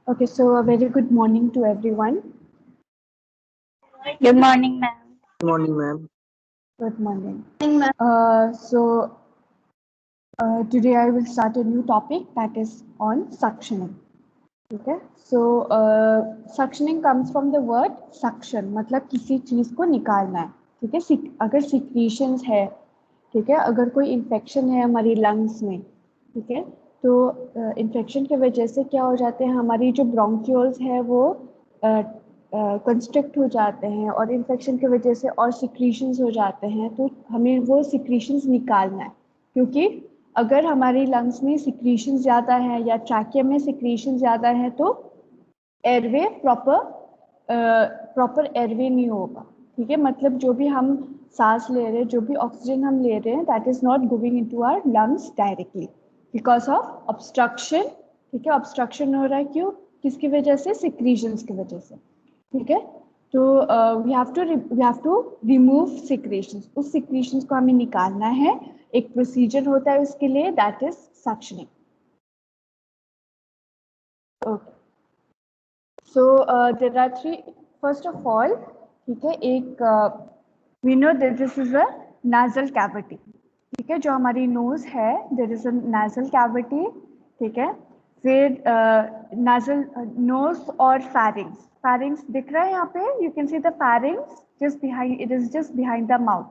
Okay, so a very good morning to everyone. Good morning, ma'am. Good morning, ma'am. Good morning. Today I will start a new topic that is on suctioning. Okay, so suctioning comes from the word suction, मतलब किसी चीज को निकालना है. ठीक है, अगर secretions है, ठीक है, अगर कोई infection है हमारी lungs में, ठीक है, तो infection की वजह से क्या हो जाते हैं, हमारी जो bronchioles है वो कंस्ट्रिक्ट हो जाते हैं और इन्फेक्शन की वजह से और सिक्रीशंस हो जाते हैं, तो हमें वो सिक्रीशंस निकालना है. क्योंकि अगर हमारी लंग्स में सिक्रीशन ज़्यादा है या ट्रैकिया में सिक्रीशन ज़्यादा है तो एयरवे प्रॉपर एयरवे नहीं होगा. ठीक है, मतलब जो भी हम सांस ले रहे हैं, जो भी ऑक्सीजन हम ले रहे हैं, that is not going into our lungs directly because of obstruction. ठीक है, ऑब्स्ट्रक्शन हो रहा है क्यों, किसकी वजह से, सिक्रीशंस की वजह से. ठीक है, तो we have to remove secretions. उस सिक्रीशंस को हमें निकालना है. एक प्रोसीजर होता है उसके लिए, that is suctioning. Okay, so there are three. First of all, ठीक है, एक we know that this is a nasal cavity. ठीक है, जो हमारी नोज है, there is a nasal cavity. ठीक है, फिर नाजल नोज और फैरिंग्स. फैरिंग्स दिख रहा है यहाँ पे, you can see the फैरिंग्स just behind, it is just behind the mouth.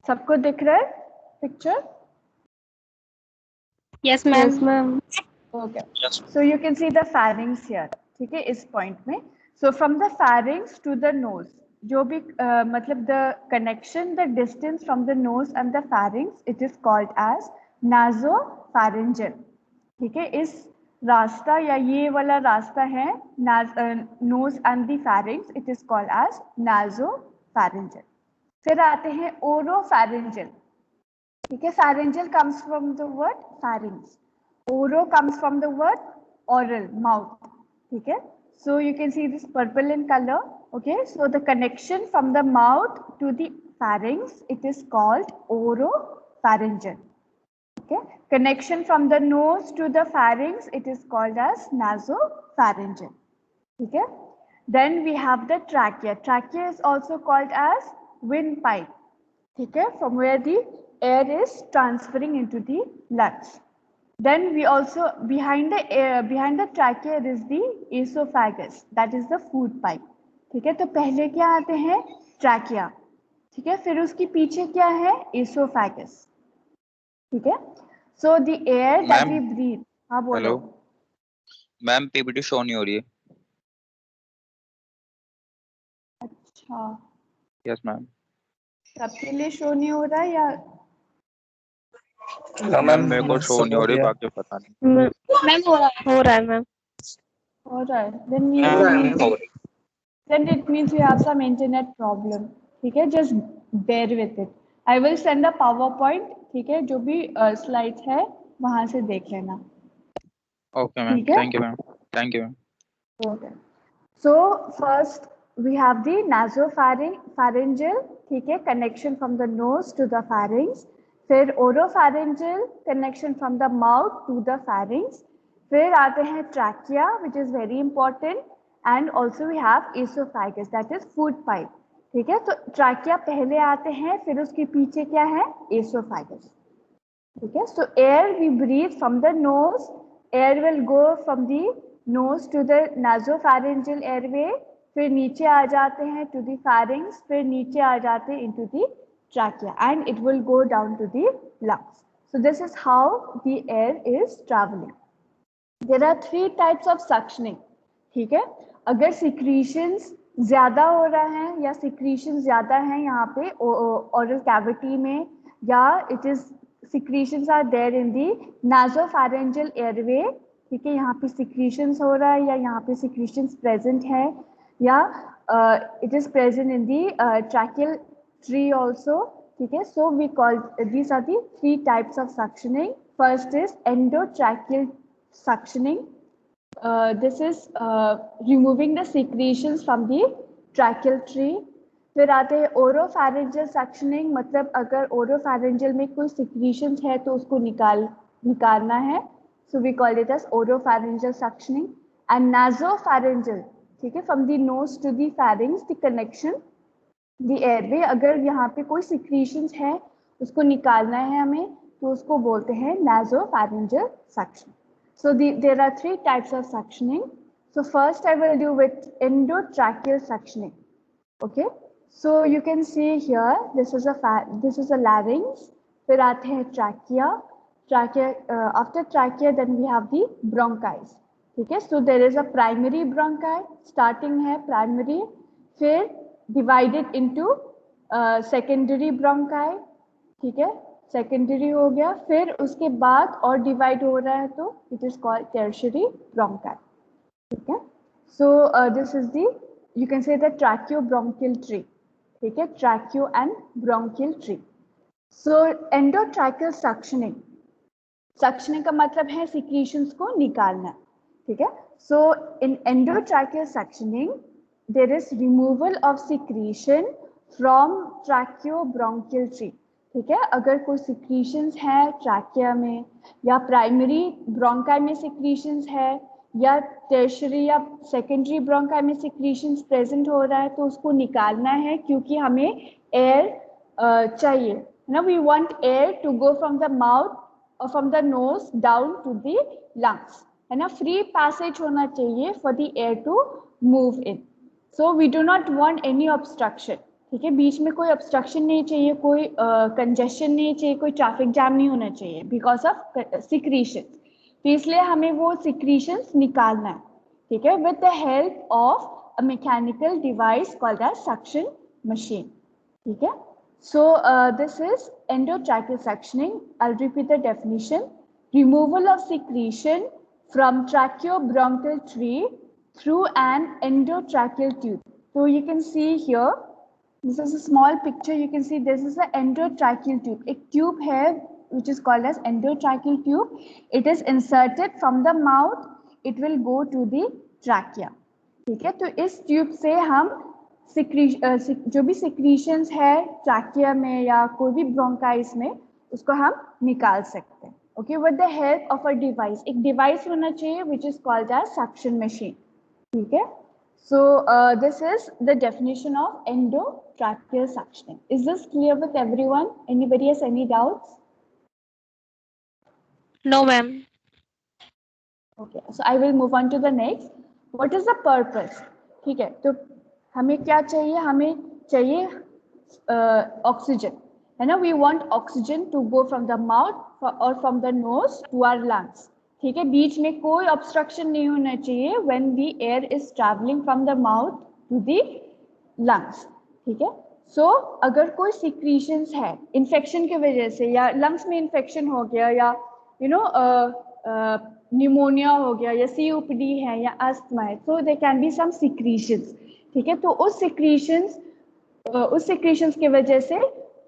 सबको दिख रहा है picture? Yes, ma'am. Yes, ma'am. Okay. So you can see the pharynx here. ठीक है, इस पॉइंट में. So from the pharynx to the nose, जो भी मतलब the connection, the distance from the nose and the pharynx, it is called as nasopharyngeal. ठीक है, इस रास्ता या ये वाला रास्ता है nose and the pharynx, it is called as nasopharyngeal. फिर आते हैं oropharyngeal. ठीक है, pharyngeal comes from the word pharynx. Oro comes from the word oral, mouth. ठीक है, so you can see this purple in color. Okay, so the connection from the mouth to the pharynx, it is called oropharyngeal. Okay, connection from the nose to the pharynx, it is called as nasopharyngeal. ठीक है, then we have the trachea. Trachea is also called as windpipe. ठीक है, from where the air is transferring into the lungs. Then we also behind the trachea is the esophagus, that is the food pipe. ठीक है, तो पहले क्या आते हैं, trachea. ठीक है, फिर उसके पीछे क्या है, esophagus. ठीक है, so the air that we breathe. हाँ बोलो. हेलो मैम, पीपीटी शो नहीं हो रही है. अच्छा, यस मैम. सबके लिए शो नहीं हो रहा है या मैम मेरे को शो नहीं हो रही, बाकी पता नहीं. मैम हो रहा है मैम. हो रहा है? Then it means you have some internet problem. ठीक है, just bear with it. I will send a PowerPoint. ठीक है, जो भी slides है वहां से देख लेना. Okay ma'am, thank you ma'am. Thank you ma'am. Okay. So first we have the nasopharyngeal. ठीक है, connection from the nose to the pharynx. फिर oropharyngeal, connection from the mouth to the pharynx. फिर आते हैं trachea, which is very important, and also we have esophagus, that is food pipe. ठीक है, तो trachea पहले आते हैं, फिर उसके पीछे क्या है, esophagus. ठीक है, so air we breathe from the nose, air will go from the nose to the nasopharyngeal airway, फिर नीचे आ जाते हैं to the pharynx, फिर नीचे आ जाते हैं into the trachea, and it will go down to the lungs. So this is how the air is traveling. There are three types of suctioning. ठीक है, अगर secretions ज्यादा हो रहा है या secretions ज्यादा है यहाँ पे oral cavity में, या it is secretions are there in the nasopharyngeal airway. ठीक है, यहाँ पे secretions हो रहा है या यहाँ पे secretions present है, या it is present in the tracheal tree also. ठीक है, so we call these are the three types of suctioning. First is endotracheal suctioning. This is removing the secretions from the tracheal tree. फिर आते हैं oropharyngeal suctioning, मतलब अगर oropharyngeal में कोई secretions है तो उसको निकालना है. so we call it as oropharyngeal suctioning. And nasopharyngeal, ठीक है, from the nose to the pharynx, the connection, the airway, अगर यहाँ पे कोई secretions है उसको निकालना है हमें तो उसको बोलते हैं nasopharyngeal suction. So there are 3 types of suctioning. So first I will do with endotracheal suctioning. Okay, so you can see here this is a larynx, फिर आते हैं trachea, after trachea then we have the bronchi. ठीक है, so there is a primary bronchi, starting है primary, फिर divided into secondary bronchi. ठीक है, secondary हो गया, फिर उसके बाद और divide हो रहा है तो it is called tertiary bronchi. ठीक है, so this is the, you can say the tracheobronchial tree. ठीक है, tracheo and bronchial tree. So endotracheal suctioning, suctioning का मतलब है secretions को निकालना. ठीक है, so in endotracheal suctioning there is removal of secretion from tracheobronchial tree. ठीक है, अगर कोई secretions है trachea में या primary bronchi में secretions है या tertiary या secondary bronchi में secretions present हो रहा है तो उसको निकालना है, क्योंकि हमें air चाहिए ना. We want air to go from the mouth or from the nose down to the lungs, है ना. Free passage होना चाहिए for the air to move in. So we do not want any obstruction. ठीक है, बीच में कोई obstruction नहीं चाहिए, कोई congestion नहीं चाहिए, कोई traffic jam नहीं होना चाहिए because of secretions. तो इसलिए हमें वो secretions निकालना है. ठीक है, with the help of a mechanical device called as suction machine. ठीक है, so this is endotracheal suctioning. I'll repeat the definition: removal of secretion from tracheobronchial tree through an endotracheal tube. So you can see here, this is a small picture. You can see this is the endotracheal tube. एक tube है which is called as endotracheal tube. It is inserted from the mouth. It will go to the trachea. ठीक है, तो इस tube से हम जो भी secretions है trachea में या कोई भी bronchis में उसको हम निकाल सकते हैं. Okay, with the help of a device, एक device होना चाहिए which is called as suction machine. ठीक है, so this is the definition of endotracheal suctioning. Is this clear with everyone? Anybody has any doubts? No, ma'am. Okay, so I will move on to the next. What is the purpose? ठीक है, तो हमें क्या चाहिए? हमें चाहिए oxygen, है ना. We want oxygen to go from the mouth or from the nose to our lungs. ठीक है, बीच में कोई obstruction नहीं होना चाहिए when the air is traveling from the mouth to the lungs. ठीक है, so अगर कोई secretions है infection की वजह से या lungs में infection हो गया या pneumonia हो गया या COPD है या asthma है, so there can be some secretions. ठीक है, तो उस secretions की वजह से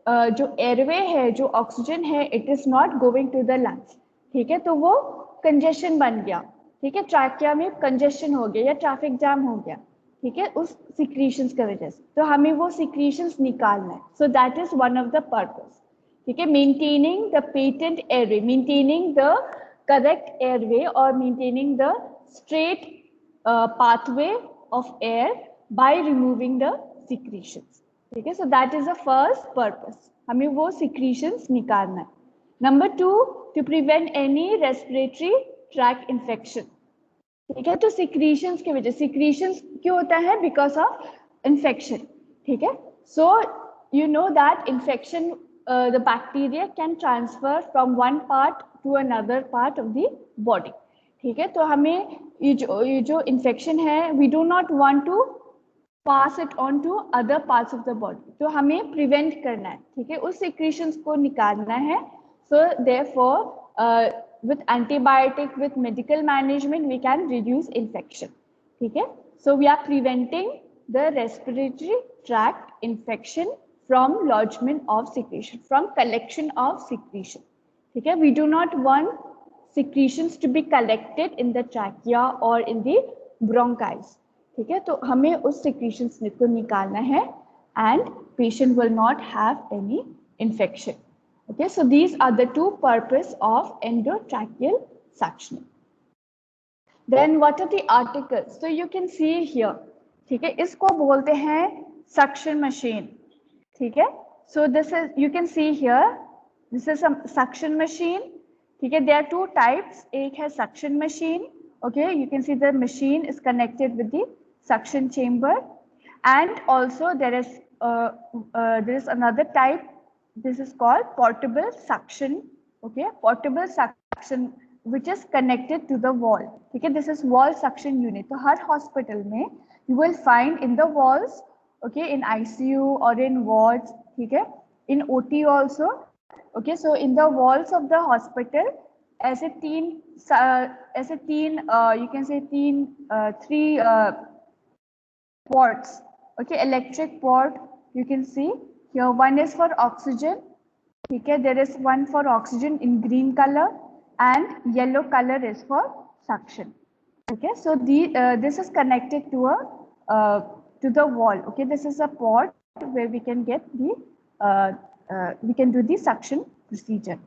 जो airway है, जो oxygen है, it is not going to the lungs. ठीक है, तो वो congestion बन गया. ठीक है, trachea में congestion हो गया या traffic jam हो गया. ठीक है, उस secretions की वजह से, तो हमें वो secretions निकालना है. So that is one of the purpose. ठीक है, maintaining the patent airway, maintaining the correct airway or maintaining the straight pathway of air by removing the secretions. ठीक है, so that is the first purpose. हमें वो secretions निकालना है. Number 2, to prevent any respiratory tract infection. ठीक है, तो secretions की वजह, secretions क्यों होता है? Because of infection. ठीक है, so you know that infection, the bacteria can transfer from one part to another part of the body. ठीक है, तो हमें ये जो infection है, we do not want to pass it on to other parts of the body. तो हमें prevent करना है. ठीक है, उस secretions को निकालना है. So therefore, with antibiotic, with medical management, we can reduce infection. ठीक है, so we are preventing the respiratory tract infection from lodgement of secretion, from collection of secretion. ठीक है, we do not want secretions to be collected in the trachea or in the bronchis. ठीक है, तो हमें उस secretions को निकालना है and patient will not have any infection. Okay, so these are the two purpose of endotracheal suctioning. Then what are the articles? So you can see here, ठीक है, इसको बोलते हैं suction machine, ठीक है. So this is, you can see here, this is a suction machine, ठीक है. There are two types, एक है suction machine, okay. You can see the machine is connected with the suction chamber, and also there is another type. This is called portable suction, okay. Portable suction which is connected to the wall, ठीक है. This is wall suction unit. तो हर hospital में you will find in the walls, okay, in ICU or in wards, ठीक है, in OT also, okay. So in the walls of the hospital ऐसे तीन you can say three ports, okay. Electric port, you can see here, one is for oxygen, ठीक है. There is one for oxygen in green color, and yellow color is for suction, okay. So this is connected to the wall, okay. This is a port where we can get the we can do the suction procedure,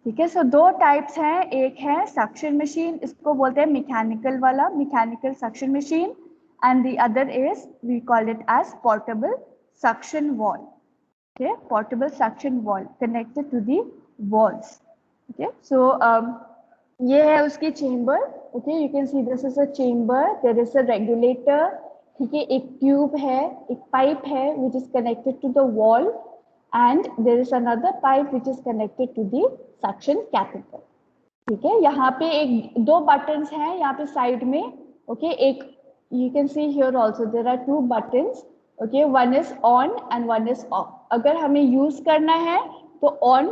ठीक है. So दो types हैं, एक है suction machine, इसको बोलते हैं mechanical वाला, mechanical suction machine, and the other is, we call it as portable suction wall, okay. Portable suction wall connected to the walls, okay. So ये है उसकी chamber, okay. You can see this is a chamber, there is a regulator, ठीक है. एक tube है, एक pipe है which is connected to the wall, and there is another pipe which is connected to the suction catheter, ठीक है. यहाँ पे एक दो buttons हैं यहाँ पे side में, okay. एक you can see here also there are two buttons, okay. One is on and one is off. अगर हमें use करना है तो on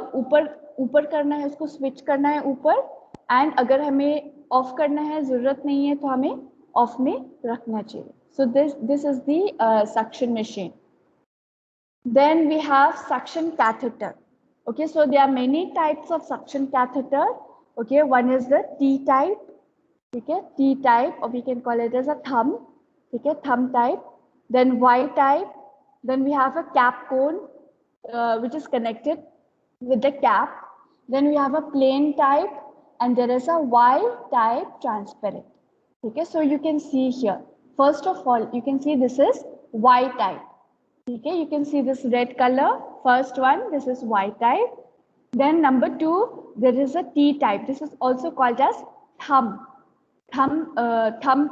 ऊपर करना है, उसको switch करना है ऊपर, and अगर हमें off करना है, जरूरत नहीं है तो हमें off में रखना चाहिए. So this is the suction machine. Then we have suction catheter, okay. So there are many types of suction catheter, okay. One is the T type, okay, T type, or we can call it as a thumb, okay, thumb type. Then Y type. Then we have a cap cone which is connected with the cap. Then we have a plain type, and there is a Y type transparent, okay. So you can see here, first of all you can see this is Y type, okay. You can see this red color, first one, this is Y type. Then number two, there is a T type. This is also called as thumb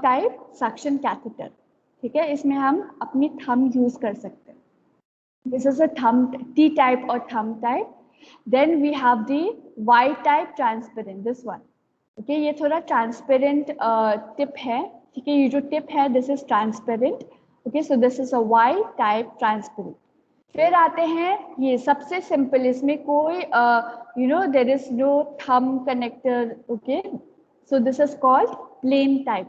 type suction catheter, ठीक है. इसमें हम अपनी thumb use कर सकते हैं. This is a T type or thumb type. Then we have the Y type transparent, this one, okay. ये थोड़ा transparent tip है, ठीक है. ये जो tip है, this is transparent, okay. So this is a Y type transparent. फिर आते हैं ये सबसे simple, इसमें कोई you know there is no thumb connector, okay. So this is called plain type,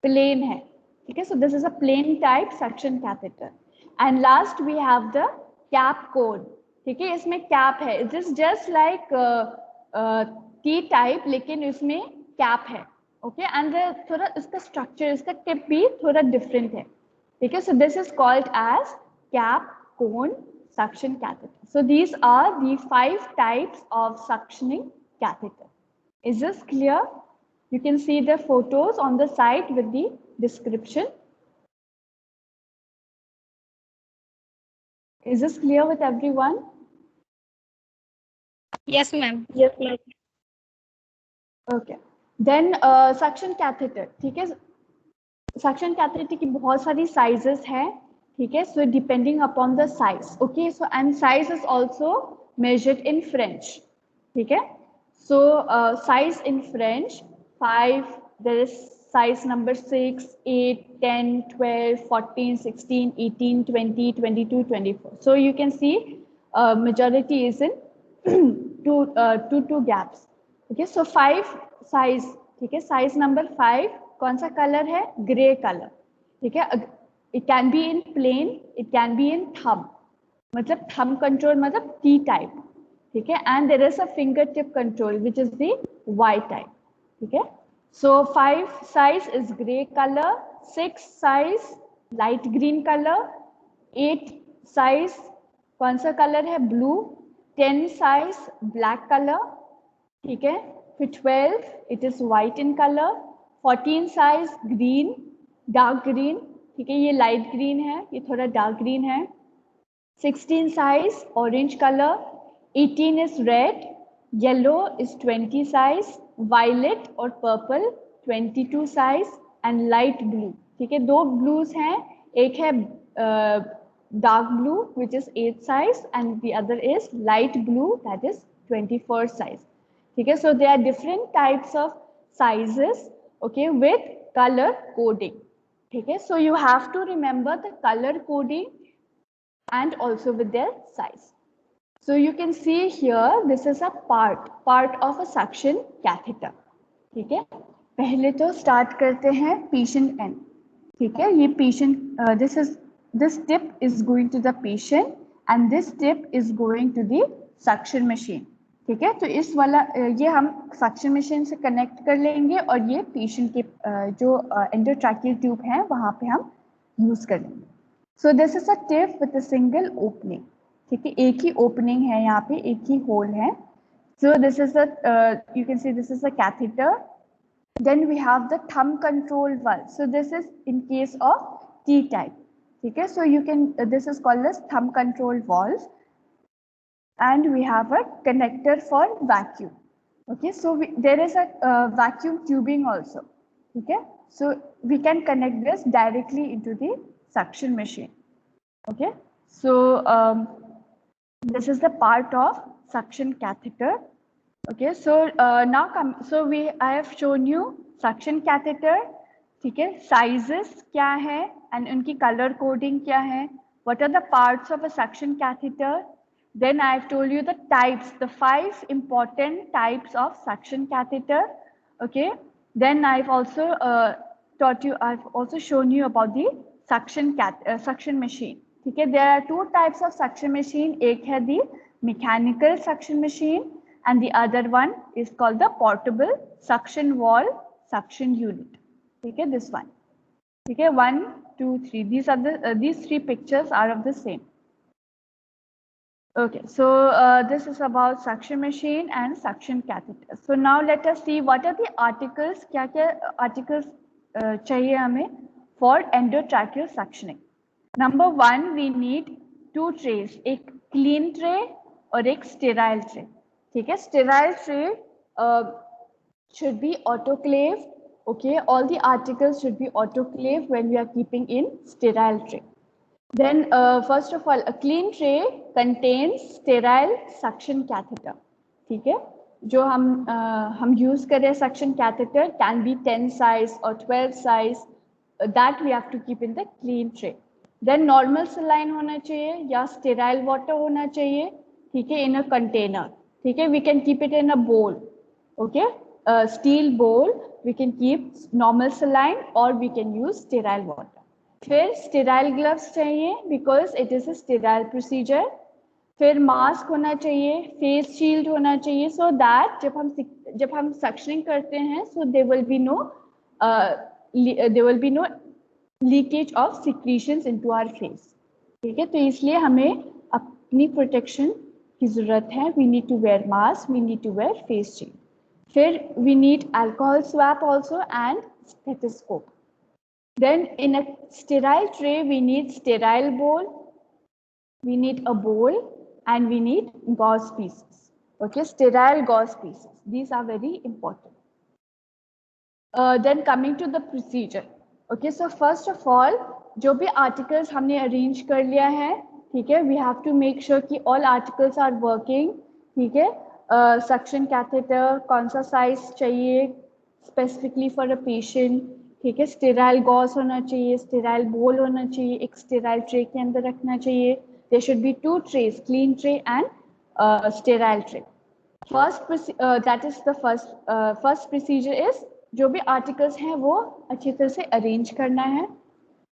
plain है, ठीक है. So this is a plain type suction catheter. And last we have the cap cone, ठीक है. इसमें cap है, it is just like T type, लेकिन इसमें cap है, okay. And थोड़ा इसका structure, इसका tip भी थोड़ा different है, ठीक है. So this is called as cap cone suction catheter. So these are the 5 types of suctioning catheter. Is this clear? You can see the photos on the side with the description. Is this clear with everyone? Yes, ma'am. Yes, ma'am. Okay. Then suction catheter, ठीक है. Suction catheter की बहुत सारी sizes हैं, ठीक है. So depending upon the size, okay. So and size is also measured in French, ठीक है. So size in French, 5, there is size number 6, 8, 10, 12, 14, 16, 18, 20, 22, 24. So you can see majority is in two gaps, okay. So 5 size, ठीक है. Size number 5 कौन सा color है? Gray color, ठीक है. It can be in plain, it can be in thumb, मतलब thumb control मतलब T type, ठीक है. And there is a fingertip control which is the Y type, ठीक है. So 5 size is gray color, 6 size light green color, 8 size कौन सा color है? Blue, 10 size black color, ठीक है. फिर 12 it is white in colour, 14 size green, dark green, ठीक है, ये लाइट ग्रीन है, ये थोड़ा डार्क ग्रीन है, 16 size orange color, 18 is red, yellow is 20 size, violet और purple 22 size and light blue, ठीक है, दो blues हैं, एक है dark blue which is 8 size and the other is light blue that is 24 size, ठीक है, so there are different types of sizes, okay, with color coding, ठीक है, so you have to remember the color coding and also with their size. So you can see here this is a part of a suction catheter, ठीक है, पहले तो start करते हैं patient end, ठीक है, ये patient this tip is going to the patient and this tip is going to the suction machine, ठीक है, तो इस वाला ये हम suction machine से connect कर लेंगे और ये patient के जो endotracheal tube है वहाँ पे हम use कर लेंगे. So this is a tip with a single opening, ठीक है, एक ही opening है यहाँ पे, एक ही hole है. So this is you can see this is a catheter. Then we have the thumb control valve. So this is in case of T-type, ठीक है. So you can this is called as thumb control valve. And we have a connector for vacuum. Okay, so there is a vacuum tubing also, okay, so we can connect this directly into the suction machine, okay, so this is the part of suction catheter, okay, so I have shown you suction catheter, ठीक है, sizes क्या है and उनकी color coding क्या है, what are the parts of a suction catheter. Then I have told you the types, the 5 important types of suction catheter, okay. Then I've also I've also shown you about the suction machine, ठीक है. There are 2 types of suction machine, एक है the mechanical suction machine and the other one is called the portable suction wall suction unit, ठीक है, this one, ठीक है, 1, 2, 3, these are the these 3 pictures are of the same. Okay, so this is about suction machine and suction catheter. So now let us see what are the articles, क्या-क्या articles चाहिए हमें for endotracheal suctioning. Number 1, we need 2 trays, एक clean tray और एक sterile tray. ठीक है, sterile tray should be autoclaved. Okay, all the articles should be autoclaved when we are keeping in sterile tray. Then first of all, a clean tray contains sterile suction catheter. ठीक है, जो हम use करें suction catheter can be 10 size or 12 size, that we have to keep in the clean tray. Then normal saline होना चाहिए या sterile water होना चाहिए, ठीक है, in a container, ठीक है, we can keep it in a bowl, okay, a steel bowl, we can keep normal saline or we can use sterile water. फिर स्टेराइल ग्लव्स चाहिए because it is a sterile procedure. फिर mask होना चाहिए, face shield होना चाहिए, so that जब हम suctioning करते हैं so there will be no leakage of secretions into our face, ठीक है, तो इसलिए हमें अपनी प्रोटेक्शन की जरूरत है. We need to wear mask, we need to wear face shield. फिर we need alcohol swab also and stethoscope. Then in a sterile tray, we need sterile bowl, we need a bowl and we need gauze pieces. Okay, sterile gauze pieces. These are very important. Then coming to the procedure. Okay, so first of all, जो भी articles हमने arrange कर लिया है, ठीक है, we have to make sure कि all articles are working, ठीक है. Suction catheter कौन सा size चाहिए specifically for a patient, ठीक है, स्टेराइल गॉज होना चाहिए, स्टेराइल बोल होना चाहिए, एक स्टेराइल ट्रे के अंदर रखना चाहिए. There should be 2 trays, clean tray and sterile tray. That is the first procedure is जो भी आर्टिकल्स हैं वो अच्छी तरह से अरेंज करना है.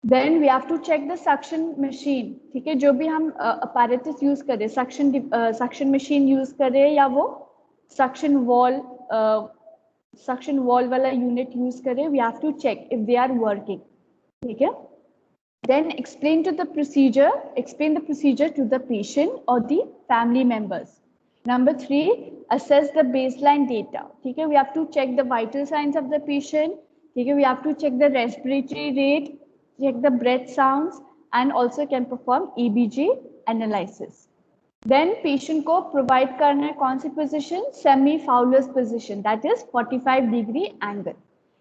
Then we have to check the suction machine, ठीक है, जो भी हम अपैरेटस यूज करें, सक्शन मशीन यूज करें या वो सक्शन वॉल वाला यूनिट यूज करें, we have to check if they are working, ठीक है. Then explain the procedure to the patient और the family members. Number 3, assess the baseline data. ठीक है, we have to check the vital signs of the patient. ठीक है, we have to check the respiratory rate, check the breath sounds, and also can perform EBG analysis. Then patient को provide करना है कौन सी position? Semi-Fowler's position, that is 45-degree angle.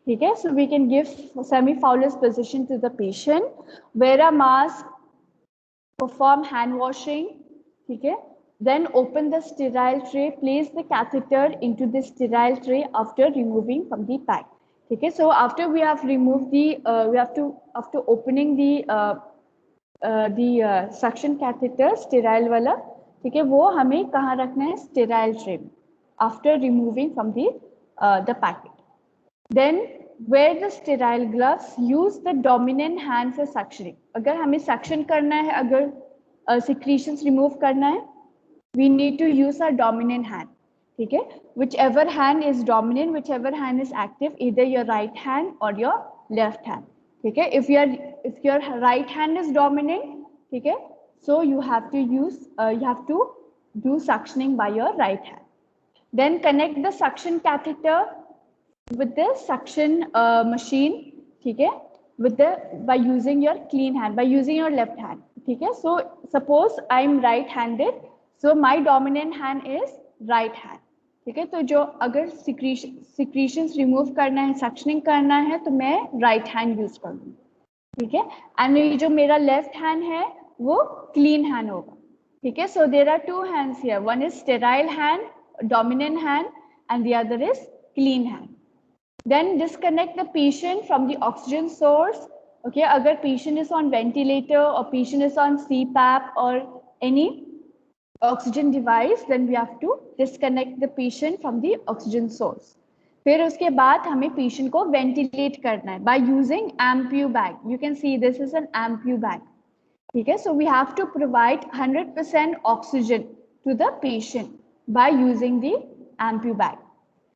ठीक है, so we can give semi-Fowler's position to the patient, wear a mask, perform hand washing. ठीक है, then open the sterile tray, place the catheter into the sterile tray after removing from the pack. ठीक है, so after we have removed the after opening the suction catheter sterile वाला, ठीक है, वो हमें कहाँ रखना है? sterile tray में, after removing from the packet. Then wear the sterile gloves, use the dominant hand for suctioning. अगर हमें suction करना है, अगर secretions remove करना है, we need to use our dominant hand. ठीक है, whichever hand is dominant, whichever hand is active, either your right hand or your left hand. ठीक है, if your right hand is dominant, ठीक है, so you have to do suctioning by your right hand. Then connect the suction catheter with the suction machine. ठीक है, by using your clean hand, by using your left hand. ठीक है, so suppose I am right-handed, so my dominant hand is right hand. ठीक है, तो जो अगर secretions remove करना है, suctioning करना है, तो मैं right hand use करूँगी. ठीक है, and ये जो मेरा left hand है वो clean hand होगा. ठीक है, so there are two hands here, one is sterile hand, dominant hand, and the other is clean hand. Then disconnect the patient from the oxygen source. Okay, अगर patient is on ventilator or patient is on CPAP or any oxygen device, then we have to disconnect the patient from the oxygen source. फिर उसके बाद हमें patient को ventilate करना है by using ampu bag. You can see this is an ampu bag. ठीक है, so we have to provide 100% oxygen to the patient by using the ampu bag.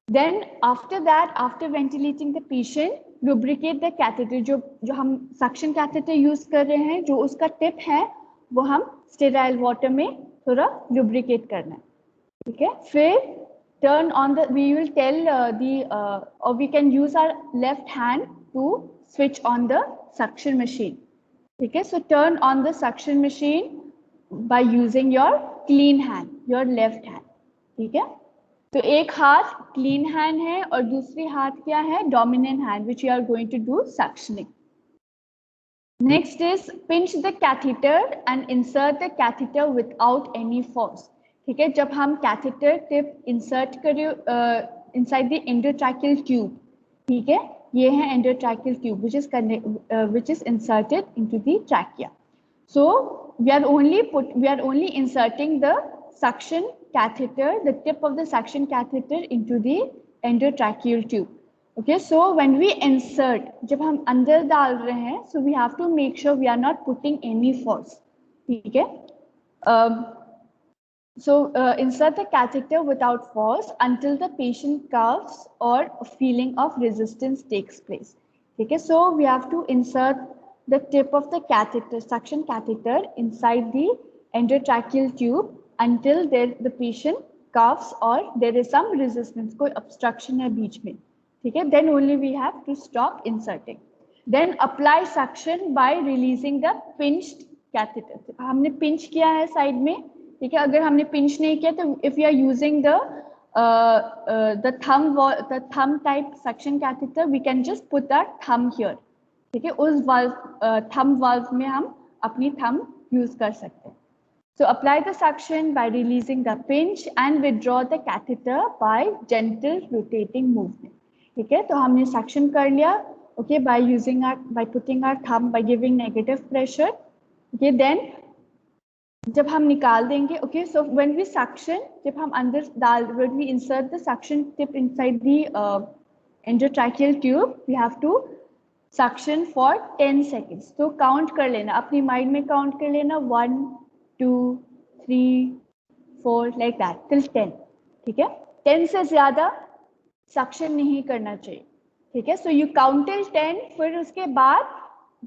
Then after that, after ventilating the patient, lubricate the catheter. जो हम suction catheter use कर रहे हैं, जो उसका tip है, वो हम sterile water में थोड़ा lubricate करना है. ठीक है, फिर turn on the, we will tell or we can use our left hand to switch on the suction machine. ठीक है, so turn on the suction machine by using your clean hand, your left hand. ठीक है, तो एक हाथ clean hand है और दूसरी हाथ क्या है? Dominant hand, which you are going to do suctioning. Next is pinch the catheter and insert the catheter without any force. ठीक है, जब हम catheter tip insert करें inside the endotracheal tube, ठीक है, ये है endotracheal tube which is inserted into the trachea. So we are only inserting the suction catheter, the tip of the suction catheter into the endotracheal tube. Okay, so when we insert, जब हम अंदर डाल रहे हैं, so we have to make sure we are not putting any force. ठीक है, so insert the catheter without force until the patient coughs or a feeling of resistance takes place. ठीक है, so we have to insert the tip of the catheter, suction catheter, inside the endotracheal tube until the patient coughs or there is some resistance, कोई obstruction है बीच में. ठीक है, then only we have to stop inserting. Then apply suction by releasing the pinched catheter. हमने pinch किया है side में. ठीक है, अगर हमने pinch नहीं किया तो if we are using the thumb type suction catheter, we can just put our thumb here. ठीक है, उस thumb valve में हम अपनी thumb use कर सकते हैं. So apply the suction by releasing the pinch and withdraw the catheter by gentle rotating movement. ठीक है, तो हमने suction कर लिया. Okay, by putting our thumb, by giving negative pressure. Okay, then जब हम निकाल देंगे. Okay, so when we suction, जब हम अंदर when we insert the suction tip inside the endotracheal tube, we have to suction for 10 seconds. तो count कर लेना, अपनी mind में count कर लेना, 1, 2, 3, 4, like that till 10. ठीक है, 10 से ज्यादा suction नहीं करना चाहिए. ठीक है, so you count till 10, फिर उसके बाद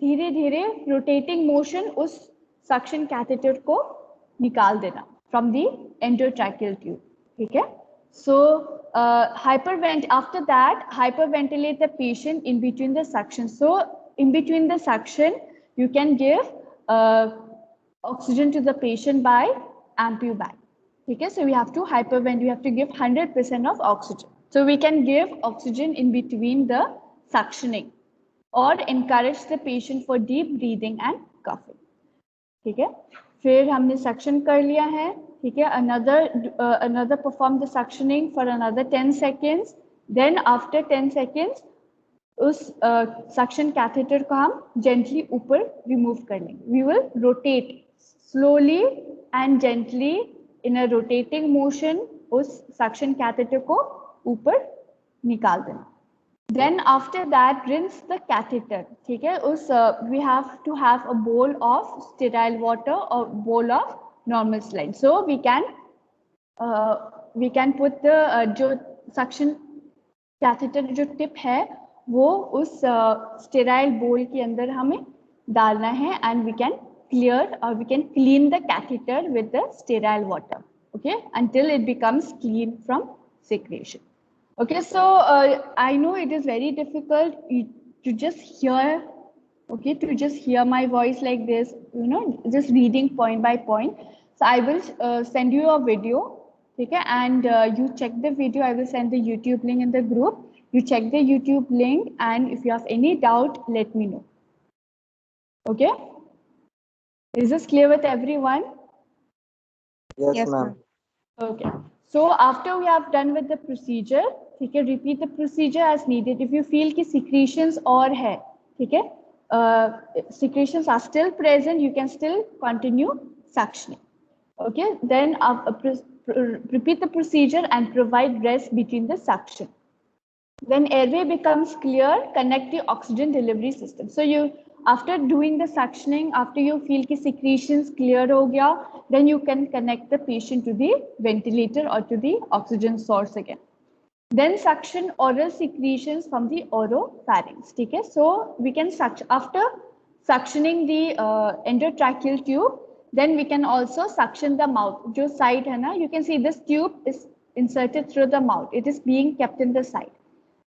धीरे धीरे rotating motion उस suction catheter को निकाल देना from the endotracheal tube. ठीक है. So after that, hyperventilate the patient in between the suction. So in between the suction, you can give oxygen to the patient by ampu bag. Okay, so we have to hyperventilate. We have to give 100% of oxygen. So we can give oxygen in between the suctioning, or encourage the patient for deep breathing and coughing. ठीक है. फिर हमने suction कर लिया है. ठीक है. Another perform the suctioning for another 10 seconds. Then after 10 seconds उस सक्शन कैथेटर को हम जेंटली ऊपर रिमूव कर लेंगे. We will rotate slowly and gently in a rotating motion उस सक्शन कैथेटर को ऊपर निकाल देना. Then after that, rinse the catheter. ठीक है. उस we have to have a bowl of sterile water or bowl of normal saline. So we can put the जो suction catheter जो टिप है वो उस sterile bowl के अंदर हमें डालना है, and we can clear or we can clean the catheter with the sterile water. Okay, until it becomes clean from secretion. Okay, so I know it is very difficult to just hear, okay, to just hear my voice like this, you know, just reading point by point. So I will send you a video, okay, and you check the video. I will send the YouTube link in the group. You check the YouTube link, and if you have any doubt, let me know. Okay, is this clear with everyone? Yes, ma'am. Okay, so after we have done with the procedure, ठीक है, repeat the procedure as needed. If you feel कि secretions और है, ठीक है, secretions are still present, you can still continue suctioning. Okay, then repeat the procedure and provide rest between the suction. Then airway becomes clear, connect the oxygen delivery system. So you, after doing the suctioning, after you feel कि secretions clear हो गया, then you can connect the patient to the ventilator or to the oxygen source again. Then suction oral secretions from the oropharynx. ठीक है. So we can suction after suctioning the endotracheal tube. Then we can also suction the mouth. जो side है ना, you can see this tube is inserted through the mouth. It is being kept in the side.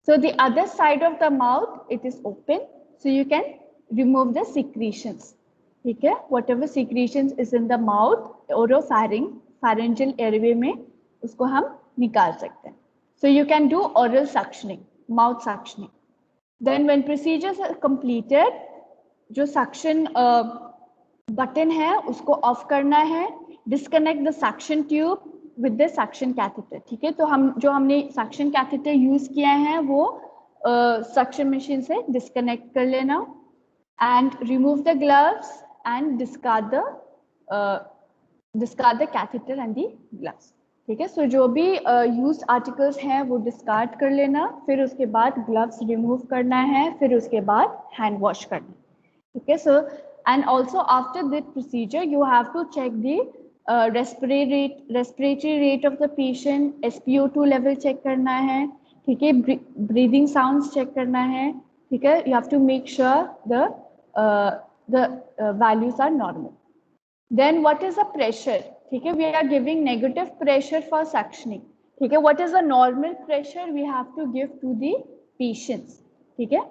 So the other side of the mouth, it is open. So you can remove the secretions. ठीक है. Whatever secretions is in the mouth, oropharynx, pharyngeal airway में, उसको हम निकाल सकते हैं. So you can do oral suctioning, mouth suctioning. Then when procedures are completed, जो suction button है उसको off करना है. Disconnect the suction tube with the suction catheter. ठीक है. तो हमने suction catheter use किया है वो suction machine से disconnect कर लेना, and remove the gloves and discard the catheter and the gloves. ठीक है. सो जो भी यूज्ड आर्टिकल्स हैं वो डिस्कार्ड कर लेना, फिर उसके बाद ग्लव्स रिमूव करना है, फिर उसके बाद हैंड वॉश करना. ठीक है. So and also after this procedure you have to check the respiratory rate of the patient, SpO2 level check करना है. ठीक है. ब्रीदिंग साउंड्स चेक करना है. ठीक है. You have to make sure the values are normal. Then what is the pressure? ठीक है. We are giving negative pressure for suctioning. ठीक है. What is the normal pressure we have to give to the patients? ठीक है.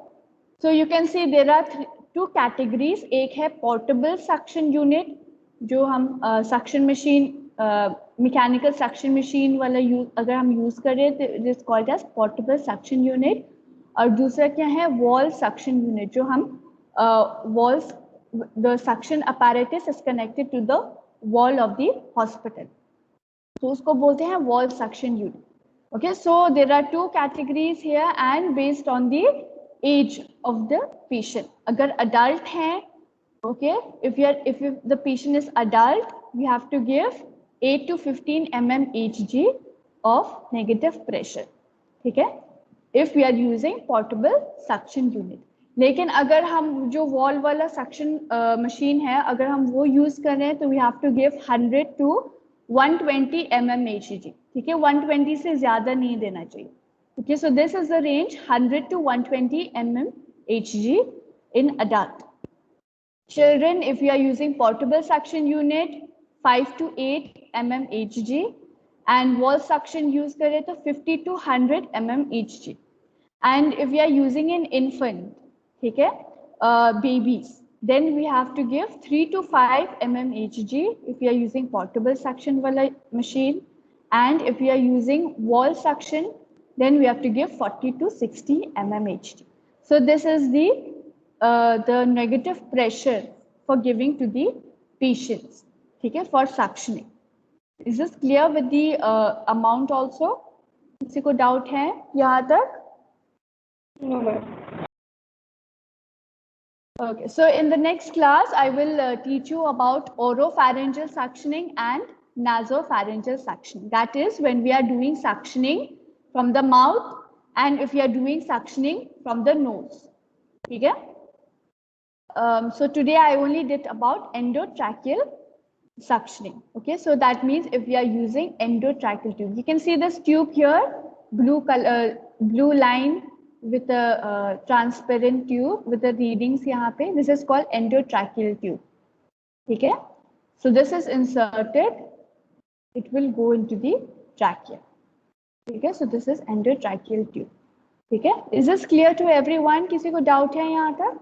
So you can see there are two categories. एक है portable suction unit, जो हम suction machine, mechanical suction machine वाला अगर हम use करें तो it is called as portable suction unit. और दूसरा क्या है, wall suction unit, जो हम walls, the suction apparatus is connected to the wall of the hospital. So उसको बोलते हैं wall suction unit. Okay, so there are two categories here, and based on the age of the patient. अगर adult हैं, okay, if the patient is adult, we have to give 8 to 15 mmHg of negative pressure. ठीक है. If we are using portable suction unit. लेकिन अगर हम जो wall वाला suction machine है अगर हम वो यूज कर रहे हैं तो we have to give 100 to 120 mmHg. ठीक है. 120 से ज्यादा नहीं देना चाहिए. Okay, so this is the range 100 to 120 mmHg in adult. Children, if you are using portable suction unit, 5 to 8 mmHg, and wall suction use करें तो 50 to 100 mm each G. And if we are using an infant, ठीक है, babies, then we have to give 3 to 5 mm Hg if we are using portable suction wala machine, and if we are using wall suction, then we have to give 40 to 60 mm Hg. So this is the negative pressure for giving to the patients, ठीक है, for suctioning. Is this clear with the amount also? किसी को doubt है यहाँ तक? No, ma'am. Okay, so in the next class, I will teach you about oropharyngeal suctioning and nasopharyngeal suctioning. That is when we are doing suctioning from the mouth and if we are doing suctioning from the nose. Okay? So today I only did about endotracheal suctioning. Okay, so that means if we are using endotracheal tube, you can see this tube here, blue color, blue line with a transparent tube with the readings यहाँ पे. This is called endotracheal tube. Okay, so this is inserted. It will go into the trachea. Okay, so this is endotracheal tube. Okay, is this clear to everyone? किसी को doubt है यहाँ तक?